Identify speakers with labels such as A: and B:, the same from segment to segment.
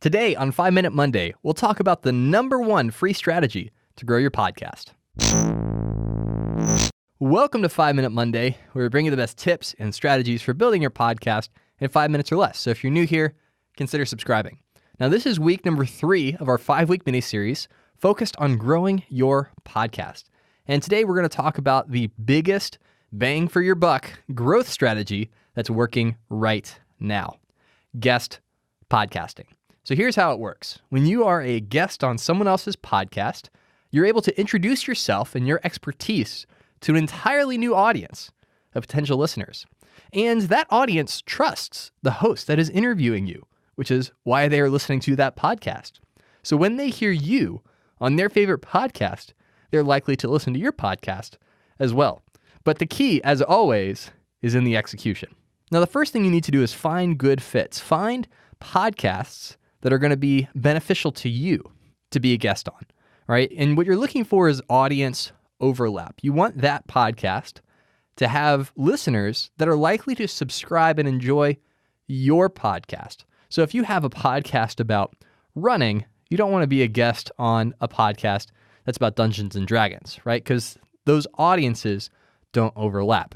A: Today on 5 Minute Monday, we'll talk about the number one free strategy to grow your podcast. Welcome to 5 Minute Monday, where we bring you the best tips and strategies for building your podcast in 5 minutes or less. So if you're new here, consider subscribing. Now, this is week number 3 of our 5-week miniseries focused on growing your podcast. And today we're going to talk about the biggest bang for your buck growth strategy that's working right now: guest podcasting. So here's how it works. When you are a guest on someone else's podcast, you're able to introduce yourself and your expertise to an entirely new audience of potential listeners. And that audience trusts the host that is interviewing you, which is why they are listening to that podcast. So when they hear you on their favorite podcast, they're likely to listen to your podcast as well. But the key, as always, is in the execution. Now, the first thing you need to do is find good fits. Find podcasts that are going to be beneficial to you to be a guest on, right? And what you're looking for is audience overlap. You want that podcast to have listeners that are likely to subscribe and enjoy your podcast. So if you have a podcast about running, you don't want to be a guest on a podcast that's about Dungeons and Dragons, right? Because those audiences don't overlap.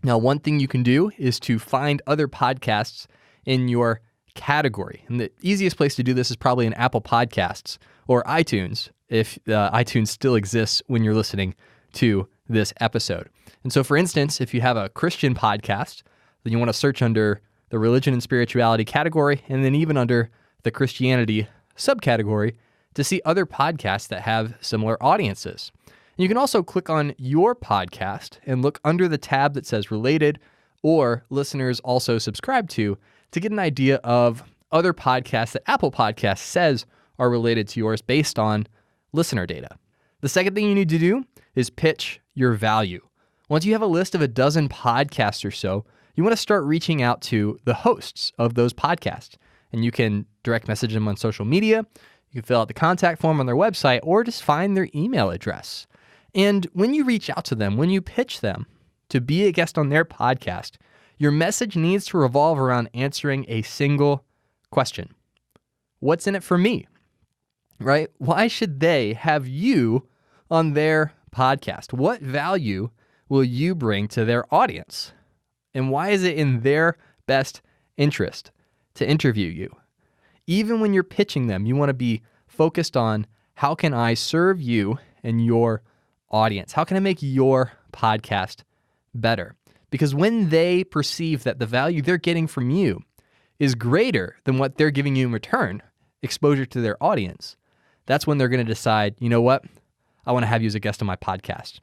A: Now, one thing you can do is to find other podcasts in your category. And the easiest place to do this is probably in Apple Podcasts or iTunes, if iTunes still exists when you're listening to this episode. And so, for instance, if you have a Christian podcast, then you want to search under the religion and spirituality category, and then even under the Christianity subcategory to see other podcasts that have similar audiences. And you can also click on your podcast and look under the tab that says related or listeners also subscribe to get an idea of other podcasts that Apple Podcasts says are related to yours based on listener data. The second thing you need to do is pitch your value. Once you have a list of a dozen podcasts or so, you want to start reaching out to the hosts of those podcasts. And you can direct message them on social media, you can fill out the contact form on their website, or just find their email address. And when you reach out to them, when you pitch them to be a guest on their podcast, your message needs to revolve around answering a single question. What's in it for me? Right? Why should they have you on their podcast? What value will you bring to their audience? And why is it in their best interest to interview you? Even when you're pitching them, you want to be focused on how can I serve you and your audience? How can I make your podcast better? Because when they perceive that the value they're getting from you is greater than what they're giving you in return, exposure to their audience, that's when they're going to decide, you know what, I want to have you as a guest on my podcast.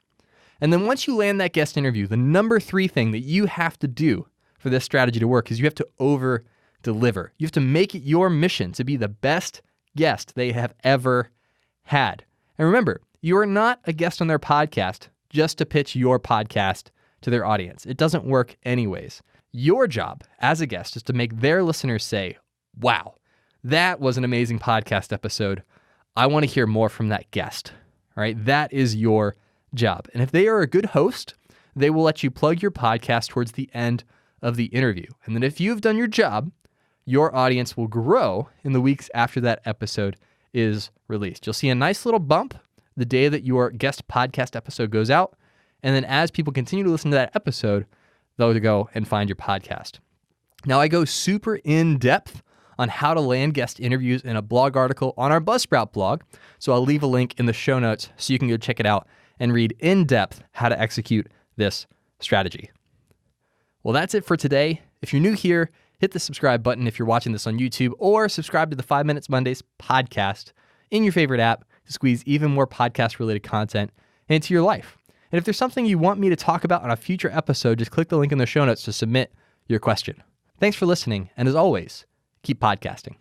A: And then once you land that guest interview, the number 3 thing that you have to do for this strategy to work is you have to over-deliver. You have to make it your mission to be the best guest they have ever had. And remember, you are not a guest on their podcast just to pitch your podcast to their audience. It doesn't work anyways. Your job as a guest is to make their listeners say, wow, that was an amazing podcast episode. I want to hear more from that guest. All right, that is your job. And if they are a good host, they will let you plug your podcast towards the end of the interview. And then if you've done your job, your audience will grow in the weeks after that episode is released. You'll see a nice little bump the day that your guest podcast episode goes out. And then as people continue to listen to that episode, they'll go and find your podcast. Now, I go super in-depth on how to land guest interviews in a blog article on our Buzzsprout blog. So I'll leave a link in the show notes so you can go check it out and read in-depth how to execute this strategy. Well, that's it for today. If you're new here, hit the subscribe button if you're watching this on YouTube, or subscribe to the 5 Minutes Mondays podcast in your favorite app to squeeze even more podcast-related content into your life. And if there's something you want me to talk about on a future episode, just click the link in the show notes to submit your question. Thanks for listening, and as always, keep podcasting.